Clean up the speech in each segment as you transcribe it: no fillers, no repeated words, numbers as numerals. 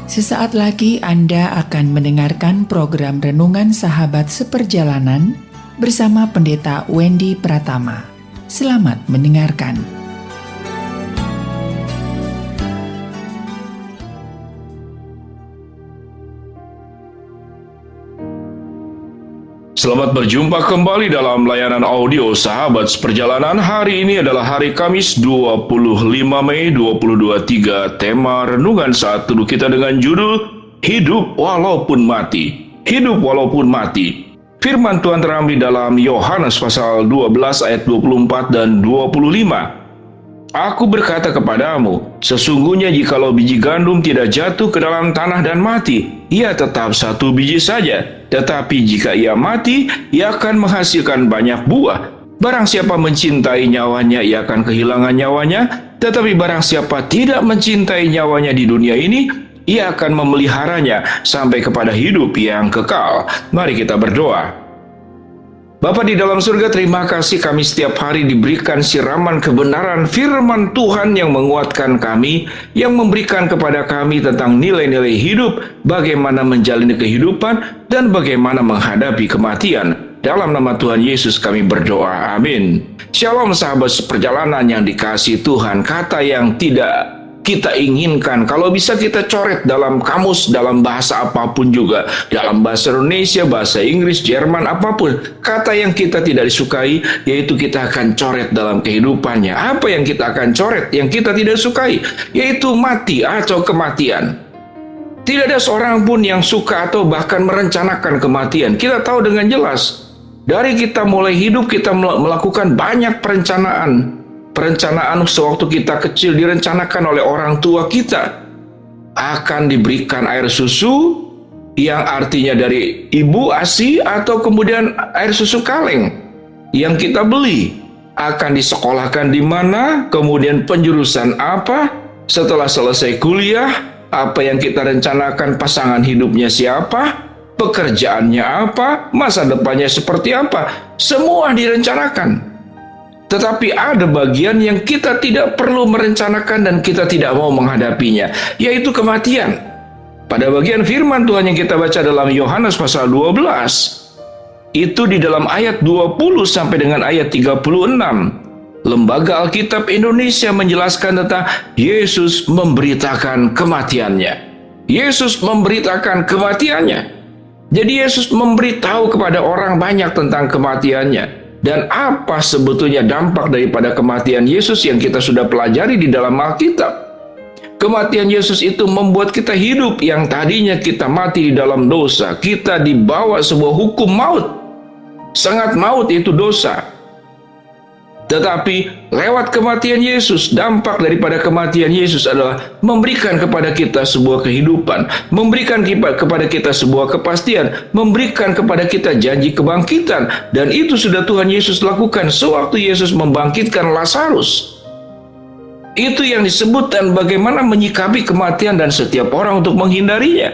Sesaat lagi Anda akan mendengarkan program Renungan Sahabat Seperjalanan bersama Pendeta Wendy Pratama. Selamat mendengarkan. Selamat berjumpa kembali dalam layanan audio Sahabat Seperjalanan. Hari ini adalah hari Kamis 25 Mei 2023. Tema Renungan Saat Teduh kita dengan judul Hidup Walaupun Mati. Hidup Walaupun Mati. Firman Tuhan terambil dalam Yohanes pasal 12 ayat 24 dan 25. Aku berkata kepadamu, sesungguhnya jikalau biji gandum tidak jatuh ke dalam tanah dan mati, ia tetap satu biji saja. Tetapi jika ia mati, ia akan menghasilkan banyak buah. Barang siapa mencintai nyawanya, ia akan kehilangan nyawanya. Tetapi barang siapa tidak mencintai nyawanya di dunia ini, ia akan memeliharanya sampai kepada hidup yang kekal. Mari kita berdoa. Bapa di dalam surga, terima kasih kami setiap hari diberikan siraman kebenaran firman Tuhan yang menguatkan kami, yang memberikan kepada kami tentang nilai-nilai hidup, bagaimana menjalani kehidupan, dan bagaimana menghadapi kematian. Dalam nama Tuhan Yesus kami berdoa, amin. Shalom sahabat seperjalanan yang dikasihi Tuhan. Kata yang tidak kita inginkan, kalau bisa kita coret dalam kamus, dalam bahasa apapun juga, dalam bahasa Indonesia, bahasa Inggris, Jerman, apapun, kata yang kita tidak disukai, yaitu kita akan coret dalam kehidupannya. Apa yang kita akan coret, yang kita tidak sukai, yaitu mati atau kematian. Tidak ada seorang pun yang suka atau bahkan merencanakan kematian. Kita tahu dengan jelas, dari kita mulai hidup, kita melakukan banyak perencanaan. Perencanaan sewaktu kita kecil direncanakan oleh orang tua kita. Akan diberikan air susu yang artinya dari ibu ASI atau kemudian air susu kaleng yang kita beli. Akan disekolahkan di mana, kemudian penjurusan apa, setelah selesai kuliah, apa yang kita rencanakan, pasangan hidupnya siapa, pekerjaannya apa, masa depannya seperti apa, semua direncanakan. Tetapi ada bagian yang kita tidak perlu merencanakan dan kita tidak mau menghadapinya, yaitu kematian. Pada bagian firman Tuhan yang kita baca dalam Yohanes pasal 12, itu di dalam ayat 20 sampai dengan ayat 36. Lembaga Alkitab Indonesia menjelaskan tentang Yesus memberitakan kematiannya. Yesus memberitakan kematiannya. Jadi Yesus memberitahu kepada orang banyak tentang kematiannya. Dan apa sebetulnya dampak daripada kematian Yesus yang kita sudah pelajari di dalam Alkitab. Kematian Yesus itu membuat kita hidup yang tadinya kita mati di dalam dosa. Kita dibawa sebuah hukum maut. Sangat maut itu dosa. Tetapi lewat kematian Yesus, dampak daripada kematian Yesus adalah memberikan kepada kita sebuah kehidupan, memberikan kepada kita sebuah kepastian, memberikan kepada kita janji kebangkitan. Dan itu sudah Tuhan Yesus lakukan sewaktu Yesus membangkitkan Lazarus. Itu yang disebut dan bagaimana menyikapi kematian dan setiap orang untuk menghindarinya.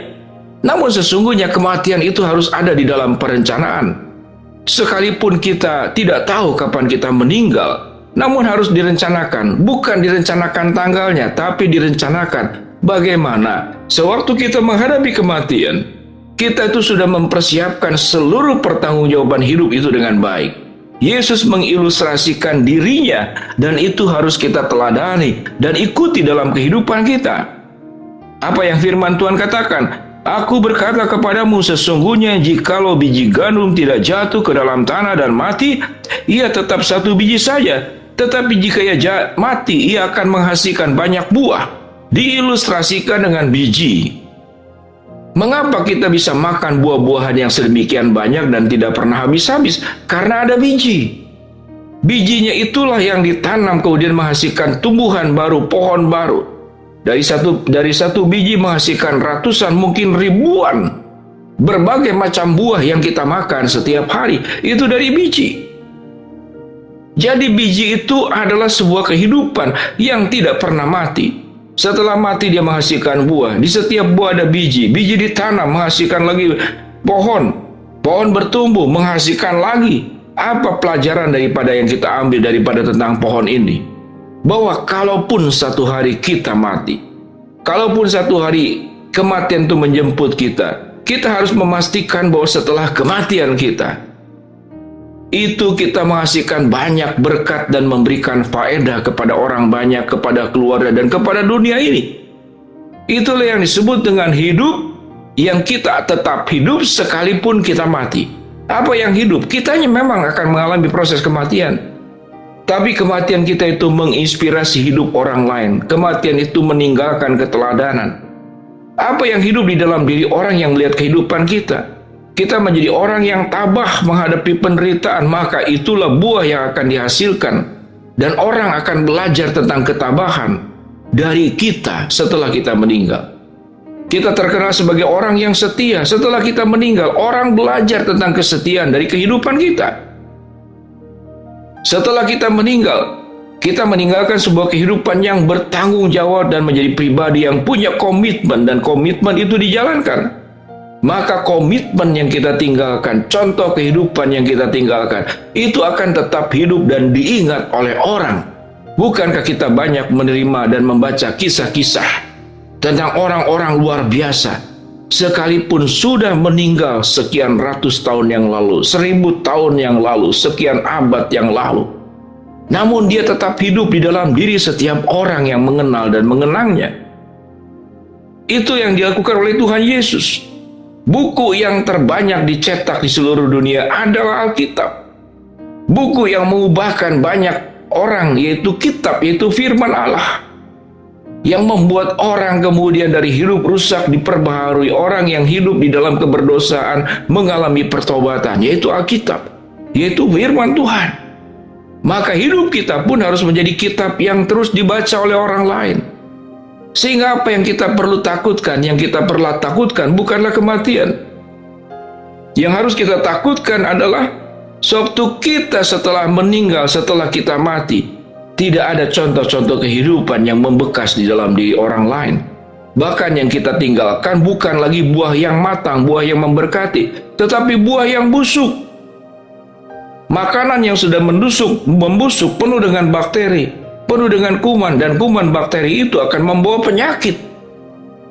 Namun sesungguhnya kematian itu harus ada di dalam perencanaan. Sekalipun kita tidak tahu kapan kita meninggal, namun harus direncanakan. Bukan direncanakan tanggalnya, tapi direncanakan bagaimana sewaktu kita menghadapi kematian, kita itu sudah mempersiapkan seluruh pertanggungjawaban hidup itu dengan baik. Yesus mengilustrasikan dirinya, dan itu harus kita teladani dan ikuti dalam kehidupan kita. Apa yang firman Tuhan katakan? Aku berkata kepadamu, sesungguhnya jikalau biji gandum tidak jatuh ke dalam tanah dan mati, ia tetap satu biji saja. Tetapi jika ia mati, ia akan menghasilkan banyak buah. Diilustrasikan dengan biji. Mengapa kita bisa makan buah-buahan yang sedemikian banyak dan tidak pernah habis-habis? Karena ada biji. Bijinya itulah yang ditanam kemudian menghasilkan tumbuhan baru, pohon baru. Dari satu biji menghasilkan ratusan, mungkin ribuan berbagai macam buah yang kita makan setiap hari. Itu dari biji. Jadi biji itu adalah sebuah kehidupan yang tidak pernah mati. Setelah mati dia menghasilkan buah. Di setiap buah ada biji. Biji ditanam menghasilkan lagi pohon. Pohon bertumbuh menghasilkan lagi. Apa pelajaran daripada yang kita ambil daripada tentang pohon ini? Bahwa kalaupun satu hari kita mati, kalaupun satu hari kematian itu menjemput kita, kita harus memastikan bahwa setelah kematian kita, itu kita menghasilkan banyak berkat dan memberikan faedah kepada orang banyak, kepada keluarga, dan kepada dunia ini. Itulah yang disebut dengan hidup, yang kita tetap hidup sekalipun kita mati. Apa yang hidup? Kitanya memang akan mengalami proses kematian. Tapi kematian kita itu menginspirasi hidup orang lain. Kematian itu meninggalkan keteladanan. Apa yang hidup di dalam diri orang yang melihat kehidupan kita? Kita menjadi orang yang tabah menghadapi penderitaan, maka itulah buah yang akan dihasilkan. Dan orang akan belajar tentang ketabahan dari kita setelah kita meninggal. Kita terkenal sebagai orang yang setia. Setelah kita meninggal, orang belajar tentang kesetiaan dari kehidupan kita. Setelah kita meninggal, kita meninggalkan sebuah kehidupan yang bertanggung jawab dan menjadi pribadi yang punya komitmen, dan komitmen itu dijalankan. Maka komitmen yang kita tinggalkan, contoh kehidupan yang kita tinggalkan, itu akan tetap hidup dan diingat oleh orang. Bukankah kita banyak menerima dan membaca kisah-kisah tentang orang-orang luar biasa, sekalipun sudah meninggal sekian ratus tahun yang lalu, 1000 tahun yang lalu, sekian abad yang lalu, namun dia tetap hidup di dalam diri setiap orang yang mengenal dan mengenangnya. Itu yang dilakukan oleh Tuhan Yesus. Buku yang terbanyak dicetak di seluruh dunia adalah Alkitab. Buku yang mengubahkan banyak orang, yaitu kitab, yaitu firman Allah, yang membuat orang kemudian dari hidup rusak diperbaharui. Orang yang hidup di dalam keberdosaan mengalami pertobatan, yaitu Alkitab, yaitu firman Tuhan. Maka hidup kita pun harus menjadi kitab yang terus dibaca oleh orang lain. Sehingga apa yang kita perlu takutkan, yang kita perlu takutkan bukanlah kematian. Yang harus kita takutkan adalah sewaktu kita setelah meninggal, setelah kita mati, tidak ada contoh-contoh kehidupan yang membekas di dalam diri orang lain. Bahkan yang kita tinggalkan bukan lagi buah yang matang, buah yang memberkati, tetapi buah yang busuk. Makanan yang sudah membusuk, penuh dengan bakteri, penuh dengan kuman, dan kuman bakteri itu akan membawa penyakit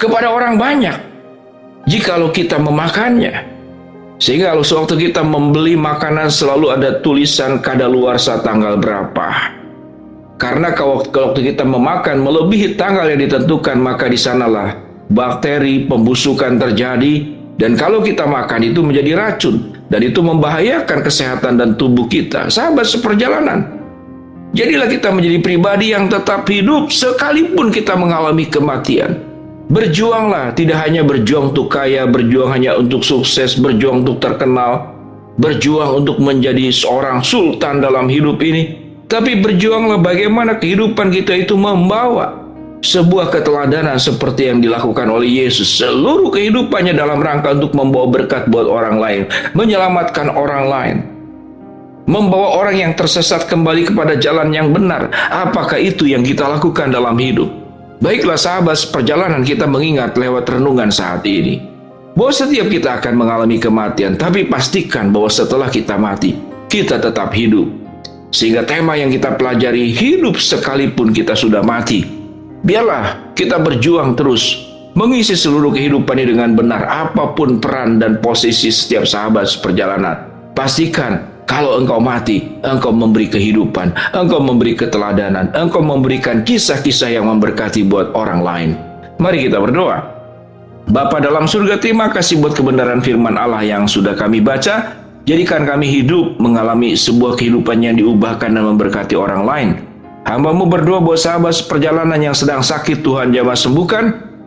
kepada orang banyak jikalau kita memakannya. Sehingga kalau sewaktu kita membeli makanan selalu ada tulisan kadaluarsa tanggal berapa. Karena kalau waktu kita memakan melebihi tanggal yang ditentukan, maka di sanalah bakteri pembusukan terjadi, dan kalau kita makan itu menjadi racun, dan itu membahayakan kesehatan dan tubuh kita. Sahabat seperjalanan, jadilah kita menjadi pribadi yang tetap hidup sekalipun kita mengalami kematian. Berjuanglah, tidak hanya berjuang untuk kaya, berjuang hanya untuk sukses, berjuang untuk terkenal, berjuang untuk menjadi seorang sultan dalam hidup ini. Tapi berjuanglah bagaimana kehidupan kita itu membawa sebuah keteladanan seperti yang dilakukan oleh Yesus. Seluruh kehidupannya dalam rangka untuk membawa berkat buat orang lain, menyelamatkan orang lain, membawa orang yang tersesat kembali kepada jalan yang benar. Apakah itu yang kita lakukan dalam hidup? Baiklah sahabat perjalanan, kita mengingat lewat renungan saat ini bahwa setiap kita akan mengalami kematian, tapi pastikan bahwa setelah kita mati, kita tetap hidup. Sehingga tema yang kita pelajari, hidup sekalipun kita sudah mati. Biarlah kita berjuang terus, mengisi seluruh kehidupan ini dengan benar, apapun peran dan posisi setiap sahabat seperjalanan. Pastikan kalau engkau mati, engkau memberi kehidupan, engkau memberi keteladanan, engkau memberikan kisah-kisah yang memberkati buat orang lain. Mari kita berdoa. Bapa dalam surga, terima kasih buat kebenaran firman Allah yang sudah kami baca. Jadikan kami hidup mengalami sebuah kehidupan yang diubahkan dan memberkati orang lain. Hamba-Mu berdoa buat sahabat seperjalanan yang sedang sakit, Tuhan jamah sembuhkan.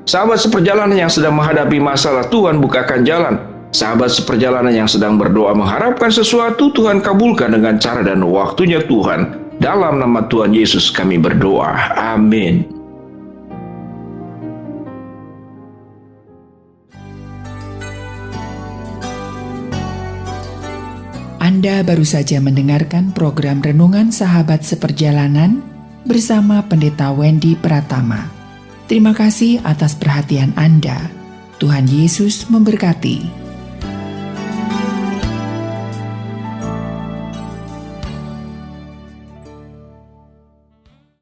Sahabat seperjalanan yang sedang menghadapi masalah, Tuhan bukakan jalan. Sahabat seperjalanan yang sedang berdoa mengharapkan sesuatu, Tuhan kabulkan dengan cara dan waktunya Tuhan. Dalam nama Tuhan Yesus kami berdoa. Amin. Anda baru saja mendengarkan program Renungan Sahabat Seperjalanan bersama Pendeta Wendy Pratama. Terima kasih atas perhatian Anda. Tuhan Yesus memberkati.